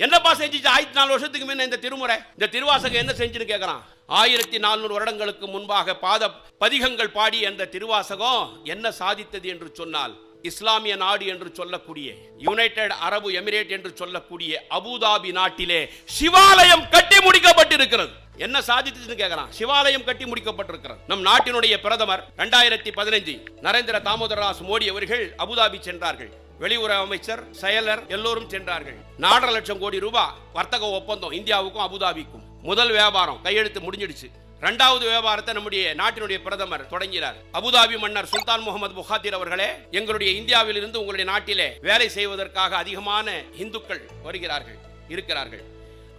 என்னப்பா செஞ்சிச்சு 1400 வருஷத்துக்கு முன்ன இந்த திருமுறை, இந்த திருவாசகம் என்ன செஞ்சுன்னு கேட்கறான். 1400 வருடங்களுக்கு முன்பாக பாத பதிகங்கள் பாடி அந்த திருவாசகம் என்ன சாதித்தது என்று சொன்னால், இஸ்லாமிய நாடு என்று சொல்லக்கூடிய யுனைடெட் அரபு எமிரேட் என்று சொல்லக்கூடிய அபுதாபி நாட்டிலே சிவாலயம் கட்டி முடிக்கப்பட்டிருக்கிறது. என்ன சாதித்ததுன்னு கேட்கறான். சிவாலயம் கட்டி முடிக்கப்பட்டிருக்கிறது. நம் நாட்டினுடைய பிரதமர் 2015 நரேந்திர தாமோதரதாஸ் மோடி அவர்கள் அபுதாபி சென்றார்கள். வெளியுறவு அமைச்சர், செயலர் எல்லோரும் சென்றார்கள். 4.5 லட்சம் கோடி ரூபாய் வர்த்தக ஒப்பந்தம் இந்தியாவுக்கும் அபுதாபிக்கும். முதல் வியாபாரம் கையெழுத்து முடிஞ்சிடுச்சு. 2வது வியாபாரத்தை நம்முடைய நாட்டினுடைய பிரதமர் தொடங்கினார். அபுதாபி மன்னர் சுல்தான் முகமது புகாதிர் அவர்களே, எங்களுடைய இந்தியாவில் இருந்து உங்களுடைய நாட்டிலே வேலை செய்வதற்காக அதிகமான இந்துக்கள் வருகிறார்கள், இருக்கிறார்கள்.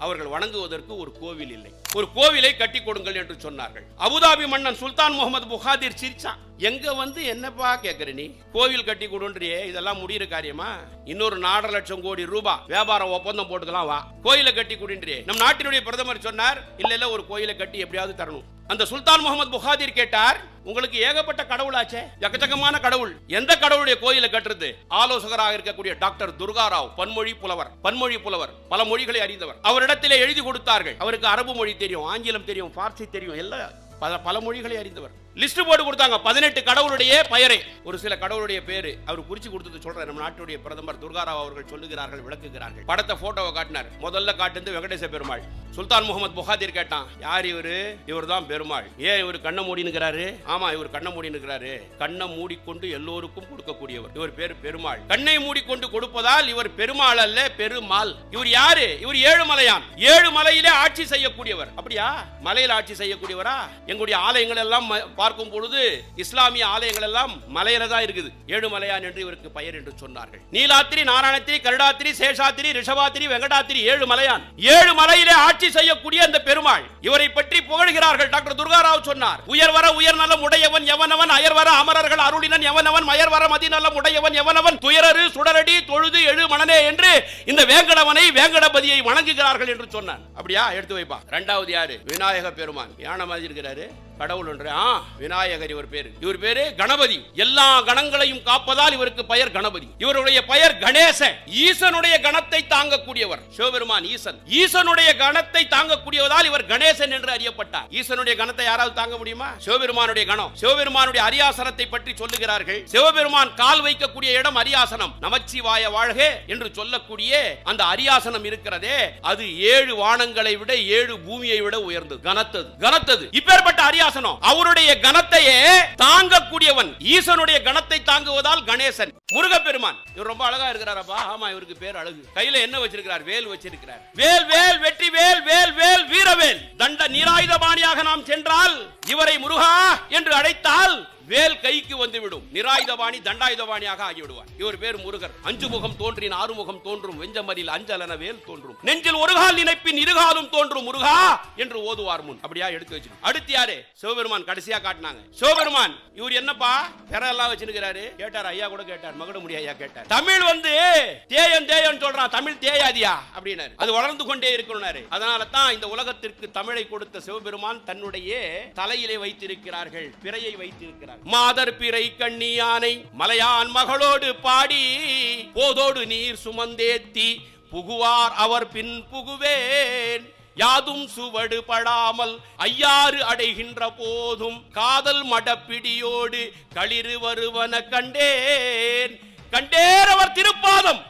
அவர்கள் வணங்குவதற்கு ஒரு கோவில் இல்லை, ஒரு கோவிலை கட்டி கொடுங்கள் என்று சொன்னார்கள். அபுதாபி மன்னன் சுல்தான் முகமது புகாதிர் சிரிச்சான். எங்க வந்து என்னப்பா கேட்கற நீ, கோவில் கட்டி கொடுன்றியே, இதெல்லாம் முடிகிற காரியமா? இன்னொரு 4.5 லட்சம் கோடி ரூபாய் வியாபார ஒப்பந்தம் போட்டுக்கலாம், வா கோயிலை கட்டி கொடுன்றியே. நம் நாட்டினுடைய பிரதமர் சொன்னார், இல்ல ஒரு கோயிலை கட்டி எப்படியாவது தரணும். அந்த சுல்தான் முகமது புகாதிர் கேட்டார், உங்களுக்கு ஏகப்பட்ட கடவுளாச்சே, எக்கச்சக்கமான கடவுள், எந்த கடவுளுடைய கோயிலை கட்டுறது? ஆலோசகராக இருக்கக்கூடிய டாக்டர் துர்காராவ் பன்மொழி புலவர், பல மொழிகளை அறிந்தவர், அவரிடத்திலே எழுதி கொடுத்தார்கள். அவருக்கு அரபு மொழி தெரியும், ஆங்கிலம் தெரியும், பார்சி தெரியும், எல்லாம் பல மொழிகளை அறிந்தவர். லிஸ்ட் போட்டு கொடுத்தாங்க 18 கடவுளுடைய பெயரை. ஒரு சில கடவுளுடைய பேரு அவர் குறிச்சு கொடுத்தது சொல்றார். நம்ம நாட்டுடைய பிரதமர் துர்காராவ் அவர்கள் சொல்லுகிறார்கள், விளக்குகிறார்கள். படத்தை போட்டோவை காட்டினார். முதல்ல காட்டுந்து வெங்கடேச பெருமாள். சுல்தான் முகமது புகாதிர் கேட்டான், யார் இவரு? இவர் தான் பெருமாள். ஏன் இவர் கண்ணை மூடினுக்கிறாரு? ஆமா, இவர் கண்ணை மூடினுக்கிறாரு. கண்ணை மூடிக்கொண்டு எல்லோருக்கும் கொடுக்கக்கூடியவர், இவர் பேரு பெருமாள். கண்ணை மூடிக்கொண்டு கொடுப்பதால் இவர் பெருமாள் அல்ல, பெருமாள். இவர் யாரு? இவர் 7 மலையான், 7 மலையிலே ஆட்சி செய்யக்கூடியவர். அப்படியா? மலையில் ஆட்சி செய்யக்கூடியவரா? எங்களுடைய ஆலயங்கள் எல்லாம் பார்க்கும் பொழுது இஸ்லாமிய ஆலயங்கள் எல்லாம் மலையில தான் இருக்குது. 7 மலையான் என்று இவருக்கு பெயர் என்று சொன்னார்கள். நீலாத்திரி, நாராயணத்திரி, கருடாத்திரி, சேஷாத்திரி, ரிஷபாத்திரி, வெங்கடாத்திரி, 7 மலையான். 7 மலையிலே ஆட்சி செய்யக்கூடிய அந்த பெருமாள், இவரை பற்றி புகழ்கிறார்கள். டாக்டர் துர்காராவ் சொன்னார், உயர்வர உயர்நலம் உடையவன் எவனவன், அயர்வர அமரர்கள் அருளினன் எவனவன், மயர்வர மதிநலம் உடையவன் எவனவன், துயரரு சுடரடி தொழுது எழு மனனே என்று இந்த வேங்கடவனை, வேங்கடபதியை வணங்குகிறார்கள் என்று சொன்னார். அப்படியா? எடுத்து வைப்பா. 2வது யாரு? விநாயக பெருமான். யானை மாதிரி இருக்கிறாரு, கடவுள் ஒன்று. விநாயகர் இவர் பேரு. இவர் பேரு கணபதி. எல்லா கணங்களையும் காப்பதால் இவருக்கு பெயர் கணபதி. இவருடைய பெயர் கணேசன். ஈசனுடைய கணத்தை தாங்கக்கூடியவர் சிவபெருமான். ஈசனுடைய கணத்தை தாங்கக்கூடியவதால் இவர் கணேசன் என்று அறியப்பட்டார். ஈசனுடைய கணத்தை யாராவது தாங்க முடியுமா? சிவபெருமானுடைய கணம். சிவபெருமானுடைய அரியாசனத்தை பற்றி சொல்லுகிறார்கள். சிவபெருமான் கால் வைக்கக்கூடிய இடம் அரியாசனம். நமச்சிவாய வாழ்க என்று சொல்லக்கூடிய அந்த அரியாசனம் இருக்கிறதே, அது 7 வானங்களை விட 7 பூமியை விட உயர்ந்தது, கனத்தது. இப்பேற்பட்ட அரியாசனம், அவருடைய கணத்தையே தாங்கக்கூடியவன். ஈசனுடைய கணத்தை தாங்குவதால் கணேசன். முருகப்பெருமான் இவர் ரொம்ப அழகா இருக்கிறாரப்பா. ஆமா, இவருக்கு பேர் அழகு. கையில என்ன வச்சிருக்கிறார்? வேல் வச்சிருக்கிறார். வேல் வேல் வெற்றி வேல், வேல் வேல் வீரவேல். தண்ட நிராயுதபாணியாக நாம் சென்றால் இவரை முருகா என்று அழைத்தால் வேல் கைக்கு வந்துவிடும். நிராயுதபாணி தண்டாயுதபாணியாக ஆகிவிடுவார். இவர் பேர் முருகர். 5 முகம் தோன்றின் 6 முகம் தோன்றும், வெஞ்சமரில் அஞ்சலன வேல் தோன்றும், நெஞ்சில் ஒரு கால் நினைப்பின் இருகாலும் தோன்றும் முருகா என்று ஓதுவார் முன். அப்படியா எடுத்து வச்சு. அடுத்து யாரு? சிவபெருமான். கடைசியா காட்டினாங்க சிவபெருமான். இவர் என்னப்பா பெறலாம் வச்சிருக்கிறாரு? கேட்டார். ஐயா கூட கேட்டார், மகட முடியா ஐயா கேட்டார். தமிழ் வந்து தேயன் சொல்றான், தமிழ் தேயாதியா அப்படின்னாரு. அது வளர்ந்து கொண்டே இருக்கணும்னாரு. அதனால தான் இந்த உலகத்திற்கு தமிழை கொடுத்த சிவபெருமான் தன்னுடைய தலையிலே வைத்திருக்கிறார்கள், பிறையை வைத்திருக்கிறார். மாதர் பிறை கண்ணியானை மலையான் மகளோடு பாடி போதோடு நீர் சுமந்தேத்தி புகுவார் அவர் பின் புகுவேன், யாதும் சுவடு படாமல் ஐயாறு அடைகின்ற போதும் காதல் மடப்பிடியோடு களிறு வருவன கண்டேன், கண்டேரவர் திருப்பாதம்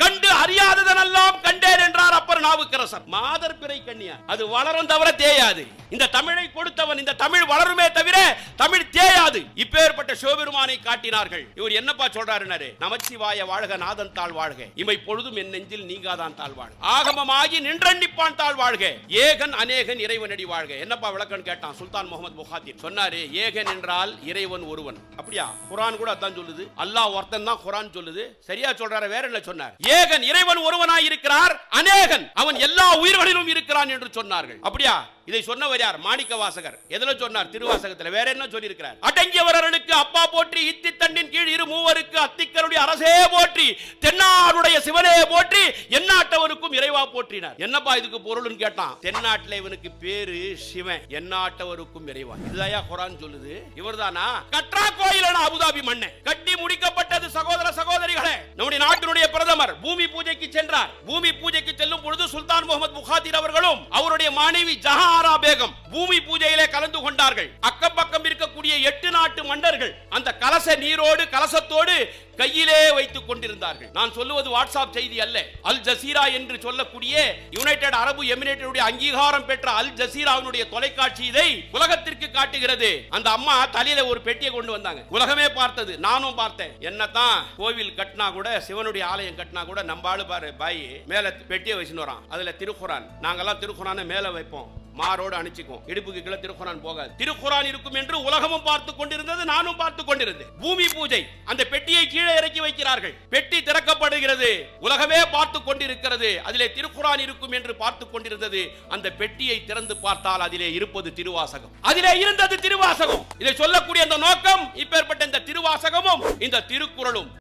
கண்டு அறியாததெல்லாம் கண்டேன் என்றார் அப்பர் நாவுக்கரசர். மாதர் பிறை கண்ணியான் அது வளரும் தவிர தேயாது. இந்த தமிழை கொடுத்தவன், இந்த தமிழ் வளருமே தவிர தமிழ் தேயாது. இப்பேற்பட்ட சிவபெருமானை காட்டினார்கள். இவர் என்னப்பா சொல்றாரு? நமச்சிவாய வாழ்க, நாதன் தாழ் வாழ்க, இமை பொழுதும் என் நெஞ்சில் நீங்காதான் தாழ் வாழ்க, ஆகமமாகி நின்றண்டிப்பான் தாழ் வாழ்க, ஏகன் அநேகன் இறைவனடி வாழ்க. என்னப்பா விளக்கம் கேட்டான் சுல்தான் முகமது புகாதிர். சொன்னாரு, ஏகன் என்றால் இறைவன் ஒருவன். அப்படியா? குர்ஆன் கூட அதான் சொல்லுது. அல்லாஹ் ஒருத்தன் தான் குர்ஆன் சொல்லுது. சரியா சொல்றாரு? வேற என்ன சொன்னார்? ஏகன் இறைவன் ஒருவனாய் இருக்கிறார், அநேகன் அவன் எல்லா உயிர்களிலும் இருக்கிறான் என்று சொன்னார்கள். அப்படியா? இதை சொன்னவர் யார்? மாணிக்க வாசகர். எதுல சொன்னார்? திருவாசகத்தில். வேற என்ன சொல்லி இருக்கிறார்? அடங்கியவர்களுக்கு அப்பா போற்றி, இத்தி தண்டின் கீழ் இரு மூவருக்கு அத்திக்கருடைய அரசே போற்றி, தென்னாடுடைய சிவனே போற்றி, எந்நாட்டவருக்கும் இறைவா போற்றினார். என்னப்பா இதுக்கு பொருள்னு கேட்டான். தென்னாட்டில் இவனுக்கு பேரு சிவன், எந்நாட்டவருக்கும் இறைவா. இதுதான் குர்ஆன் சொல்லுது. இவர்தானா? கற்றா கோயிலான அபுதாபி மண்ணை கட்டி முடிக்கப்பட்டது. சகோதர சகோதரிகளே, நம்முடைய நாட்டினுடைய பிரதமர் பூமி பூஜைக்கு சென்றார். பூமி பூஜைக்கு செல்லும் பொழுது சுல்தான் முகமது புகாதிர் அவர்களும் அவருடைய மனைவி ஜஹாரா பேகம் பூமி பூஜையிலே கலந்து கொண்டார்கள். அக்கம் பக்கம் இருக்கக்கூடிய 8 நாட்டு மன்னர்கள் அந்த கலச நீரோடு கலசத்தோடு கையிலே வைத்துக் கொண்டிருந்தார்கள். நான் சொல்லுவது வாட்ஸ்அப் செய்தி அல்ல. அல் ஜசீரா என்று சொல்லக்கூடிய யுனைடெட் அரபு எமிரேட்டுடைய அங்கீகாரம் பெற்ற அல் ஜசீராவுடைய தொலைக்காட்சி இதை உலகத்திற்கு காட்டுகிறது. அந்த அம்மா தலையில ஒரு பெட்டியை கொண்டு வந்தாங்க. உலகமே பார்த்தது, நானும் பார்த்தேன். என்னதான் கோவில் கட்டினா கூட, சிவனுடைய ஆலயம் கட்டினா கூட நம்பாளு பாரு பாய் மேல பெட்டியை வச்சுன்னு வரான். அதுல திருக்குரான், நாங்கெல்லாம் திருக்குரானை மேல வைப்போம், மாரோடு அணிச்சுக்கும், இடுப்புக்கு கீழே திருக்குரான் போகாது. திருக்குரான் இருக்கும் என்று உலகமும் பார்த்து கொண்டிருந்தது, நானும் பார்த்து கொண்டிருந்தேன். பூமி பூஜை, அந்த பெட்டியை கீழே இறக்கி வைக்கிறார்கள். பெட்டி திறக்கப்படுகிறது, உலகமே பார்த்து கொண்டிருக்கிறது. அதிலே திருக்குரான் இருக்கும் என்று பார்த்து கொண்டிருந்தது. அந்த பெட்டியை திறந்து பார்த்தால் அதிலே இருப்பது திருவாசகம். அதிலே இருந்தது திருவாசகம். இதை சொல்லக்கூடிய அந்த நோக்கம், இப்பேற்பட்ட இந்த திருவாசகமும் இந்த திருக்குறளும்